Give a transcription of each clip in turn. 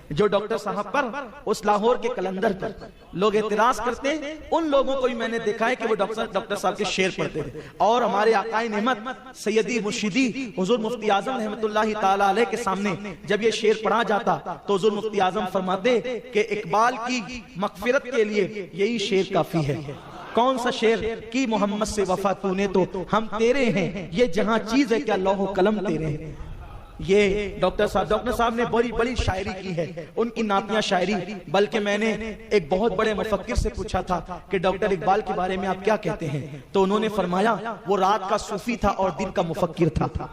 जो डॉक्टर साहब पर, उस लाहौर के कलंदर पर लोग एतराज करते हैं, उन लोगों को भी मैंने देखा है कि वो डॉक्टर साहब के शेर पढ़ते थे। और हमारे आकाए नेमत सैयदी मुर्शिदी हुजूर मुफ्ती आजम रहमतुल्लाहि ताला अलैह के सामने जब ये शेर पढ़ा जाता तो हुजूर मुफ्ती आजम फरमाते कि इकबाल की मगफिरत के लिए यही शेर काफी है। कौन सा शेर? कि मोहम्मद से वफा तूने तो हम तेरे हैं, ये जहां चीज है क्या लौह कलम तेरे हैं। ये डॉक्टर साहब ने बड़ी बड़ी शायरी की है, उनकी नातिया शायरी। बल्कि मैंने एक बहुत बड़े मुफक्किर से पूछा था कि डॉक्टर इकबाल के बारे में आप क्या कहते हैं, तो उन्होंने फरमाया वो रात का सूफी था और दिन का मुफक्किर था।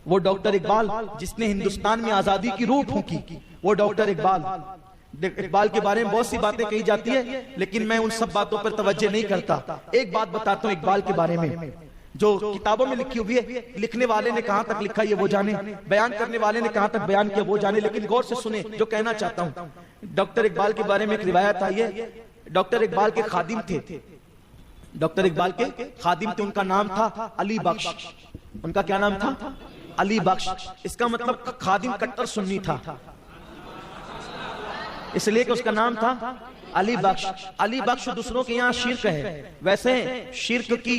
वो डॉक्टर इकबाल जिसने हिंदुस्तान में आजादी की रूह फूंकी, वो डॉक्टर इकबाल के बारे में बहुत सी बातें कही जाती है, लेकिन मैं उन सब बातों पर तवज्जो नहीं करता। एक बात बताता हूँ इकबाल के बारे में, जो किताबों में लिखी हुई है, लिखने वाले ने कहां तक लिखा ये वो जाने, बयान करने वाले ने कहां तक बयान किया वो जाने, लेकिन गौर से सुने जो कहना चाहता हूं। डॉक्टर इकबाल के बारे में एक रिवायत आई है, डॉक्टर इकबाल के खादिम थे, डॉक्टर इकबाल के खादिम थे, उनका नाम था अली बख्श। उनका क्या नाम था? अली बख्श। इसका मतलब खादिम कट्टर सुन्नी था, इसलिए कि उसका नाम था अली बख्श। अली बख्श दूसरों के यहाँ शिर्क है। वैसे शिर्क की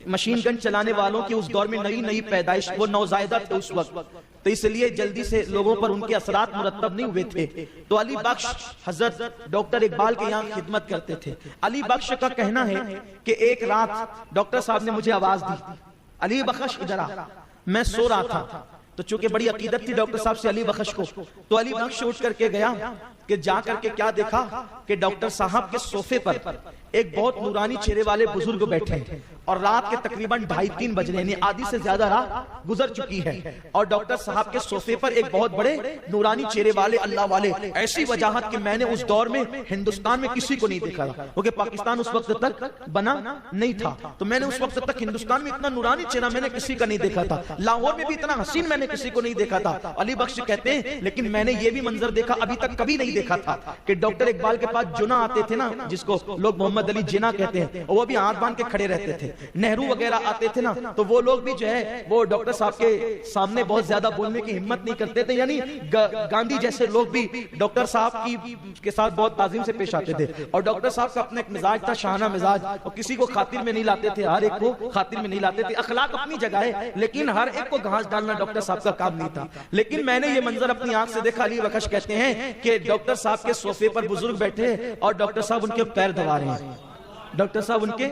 मशीन गन चलाने वालों की उस दौर में नई नई पैदाइश, वो नौजायदा थे उस वक्त, तो इसलिए जल्दी से लोगों पर उनके असरात मुरत्तब नहीं हुए थे। तो अली बख्श हजरत डॉक्टर इकबाल के यहाँ खिदमत करते थे। अली बख्श का कहना है कि एक रात डॉक्टर साहब ने मुझे आवाज दी, अली बख्श इधर आ। मैं सो रहा था, तो चूंकि बड़ी अकीदत थी डॉक्टर साहब से अली बख्श को, तो अली बख्श उठ करके गया कि जा करके क्या देखा कि डॉक्टर साहब के सोफे पर एक बहुत नूरानी चेहरे वाले बुजुर्ग बैठे हैं और रात के तकरीबन 2:30-3 बज रहे हैं, आधी से ज्यादा रात गुजर चुकी है, और डॉक्टर साहब के सोफे पर एक बहुत बड़े नूरानी चेहरे वाले अल्लाह वाले, ऐसी वजाहत कि मैंने उस दौर में हिंदुस्तान में किसी को नहीं देखा था, क्योंकि पाकिस्तान उस वक्त तक बना नहीं था। तो मैंने उस वक्त तक हिंदुस्तान में इतना नूरानी चेहरा मैंने किसी का नहीं देखा था, लाहौर में भी इतना हसीन मैंने किसी को नहीं देखा था। अली बख्श कहते हैं लेकिन मैंने ये भी मंजर देखा अभी तक कभी नहीं देखा था कि डॉक्टर इकबाल के पास जुना आते थे ना, जिसको लोग मोहम्मद अली जिना कहते हैं, वो भी हाथ बांध के खड़े रहते थे। नेहरू वगैरह आते थे ना, तो वो लोग भी जो है वो डॉक्टर साहब के सामने बहुत ज्यादा बोलने की हिम्मत नहीं करते थे, यानी गांधी जैसे लोग भी डॉक्टर साहब के साथ बहुत ताजीम से पेश आते थे। और डॉक्टर साहब का अपना एक मिजाज था, शाहाना मिजाज, और किसी को खातिर में नहीं लाते थे, हर एक को खातिर में नहीं लाते थे। अखलाक अपनी जगह है, लेकिन हर एक को घास डालना डॉक्टर साहब का काम नहीं था। लेकिन मैंने ये मंजर अपनी आंख से देखा। अली बख्श कहते हैं कि डॉक्टर साहब के सोफे पर बुजुर्ग बैठे और डॉक्टर साहब उनके पैर दबा रहे हैं। डॉक्टर साहब उनके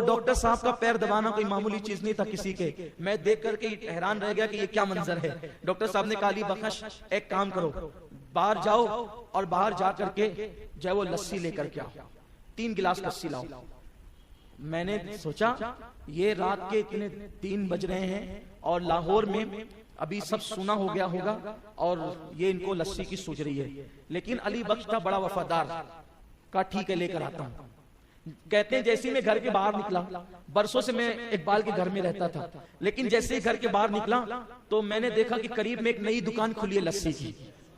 डॉक्टर साहब का पैर दबाना कोई मामूली चीज नहीं था किसी के। मैं देख करके हैरान रह गया कि ये क्या मंजर है। डॉक्टर साहब ने कहा अली बख्श एक काम करो, बाहर जाओ और बाहर जा करके जो है वो लस्सी लेकर के आओ, 3 गिलास लस्सी लाओ। मैंने सोचा ये रात के इतने 3 बज रहे हैं और लाहौर में अभी सब सुना हो गया होगा और ये इनको लस्सी की सूझ रही है। लेकिन अली बख्श था बड़ा वफादार, का ठीक है लेकर आता हूं। कहते हैं जैसे ही मैं घर के बाहर निकला, बरसों से मैं इकबाल के घर में रहता था, लेकिन जैसे ही घर के बाहर निकला तो मैंने देखा कि करीब में एक नई दुकान खुली है लस्सी की।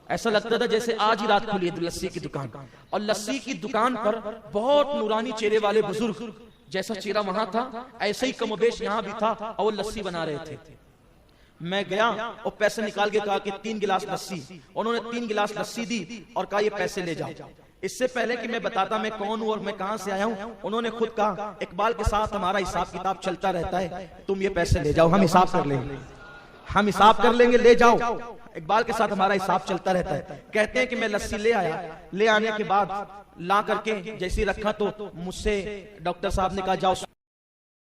ऐसा लगता था जैसे आज ही रात खुली है लस्सी की दुकान, और लस्सी की दुकान पर बहुत नूरानी चेहरे वाले बुजुर्ग, जैसा चेहरा वहां था ऐसे ही कमोबेश यहाँ भी था, और वो लस्सी बना रहे थे। मैं गया और पैसे निकाल के कहा कि 3 गिलास लस्सी। उन्होंने 3 गिलास लस्सी दी और कहा ये पैसे ले जाओ। इससे पहले कि मैं बताता मैं कौन हूं और मैं कहां से आया हूं, उन्होंने खुद कहा इकबाल के साथ हमारा हिसाब किताब चलता रहता है, तुम ये पैसे ले जाओ, हम हिसाब कर लेंगे, हम हिसाब कर लेंगे, ले जाओ। इकबाल के साथ हमारा हिसाब चलता रहता है। कहते हैं कि मैं लस्सी ले आया, ले आने के बाद ला करके जैसे रखा तो मुझसे डॉक्टर साहब ने कहा जाओ।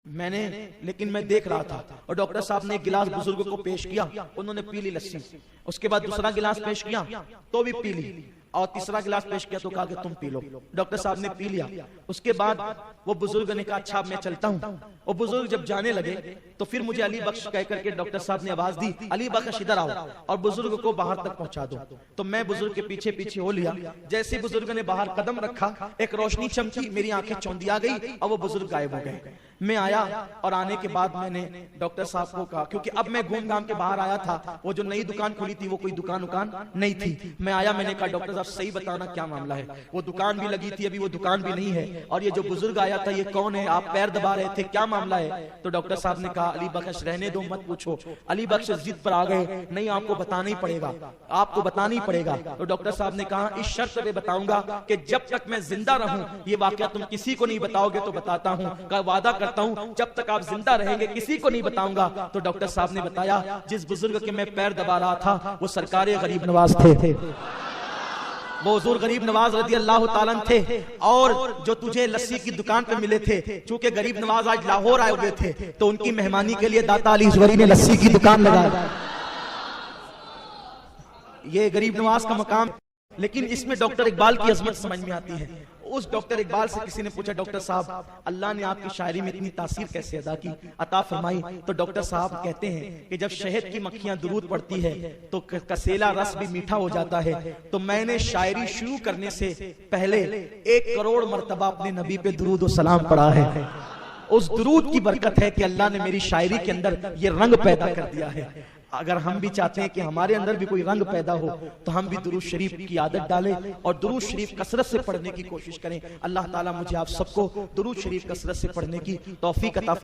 मैंने लेकिन मैं देख रहा था, और डॉक्टर साहब ने एक गिलास बुजुर्ग को पेश किया, उन्होंने पी ली लस्सी। उसके बाद दूसरा गिलास पेश किया तो भी पी ली, और तीसरा गिलास पेश किया तो कहा कि तुम पी लो। डॉक्टर साहब ने पी लिया। उसके बाद वो बुजुर्ग ने कहा अच्छा मैं चलता हूँ। वो बुजुर्ग जब जाने लगे तो फिर मुझे अली बख्श कह करके डॉक्टर साहब ने आवाज दी अली बख्श इधर आओ और बुजुर्ग को बाहर तक पहुंचा दो। तो मैं बुजुर्ग के पीछे पीछे हो लिया। जैसे बुजुर्ग ने बाहर कदम रखा, एक रोशनी चमकी, मेरी आंखें चौंधिया गई और वो बुजुर्ग गायब हो गए। मैं आया और आने के बाद मैंने डॉक्टर साहब को कहा, क्योंकि अब मैं घूम घाम के बाहर आया था, वो जो नई दुकान खुली थी वो कोई दुकान नहीं थी। मैं आया, मैंने कहा डॉक्टर साहब सही बताना क्या मामला है। वो दुकान भी लगी थी, अभी वो दुकान भी नहीं है, और ये जो बुजुर्ग आया था ये कौन है, आप पैर दबा रहे थे, क्या मामला है। तो डॉक्टर साहब ने कहा अली बख्श रहने दो, मत पूछो। अली बख्श जिद पर आ गए, नहीं आपको बताना ही पड़ेगा, आपको बताना ही पड़ेगा। तो डॉक्टर साहब ने कहा इस शर्त पे बताऊंगा कि जब तक मैं जिंदा रहूं ये वाकया तुम किसी को नहीं बताओगे। तो बताता हूं, का वादा करता हूं जब तक आप जिंदा रहेंगे किसी को नहीं बताऊंगा। तो डॉक्टर साहब ने बताया जिस बुजुर्ग के मैं पैर दबा रहा था वो सरकारे गरीब नवाज थे, वो हुजूर गरीब नवाज रज़ी अल्लाह ताला थे। और जो तुझे लस्सी की दुकान पे मिले थे, चूंकि गरीब नवाज आज लाहौर आए हुए थे तो उनकी मेहमानी के लिए दाता अली ज़ुवैरी ने लस्सी की दुकान लगाई। ये गरीब नवाज का मकाम। लेकिन इसमें डॉक्टर इकबाल की अजमत समझ में आती है। उस डॉक्टर इकबाल से किसी ने पूछा डॉक्टर साहब अल्लाह ने आपकी शायरी में इतनी तासीर कैसे अता फरमाई। तो डॉक्टर साहब कहते हैं कि जब शहद की मक्खियां दुरूद पड़ती है तो कसेला रस भी मीठा हो जाता है। तो मैंने शायरी शुरू करने से पहले 1 करोड़ मर्तबा अपने नबी पे दुरूद और सलाम पढ़ा है। उस दुरूद की बरकत है कि अल्लाह ने मेरी शायरी के अंदर ये रंग पैदा कर दिया है। अगर हम भी चाहते हैं कि हमारे अंदर भी कोई रंग पैदा हो तो हम भी दुरूद शरीफ की आदत डालें और दुरूद शरीफ कसरत से पढ़ने की कोशिश करें। अल्लाह ताला मुझे आप सबको दुरूद शरीफ कसरत से पढ़ने की तौफीक अता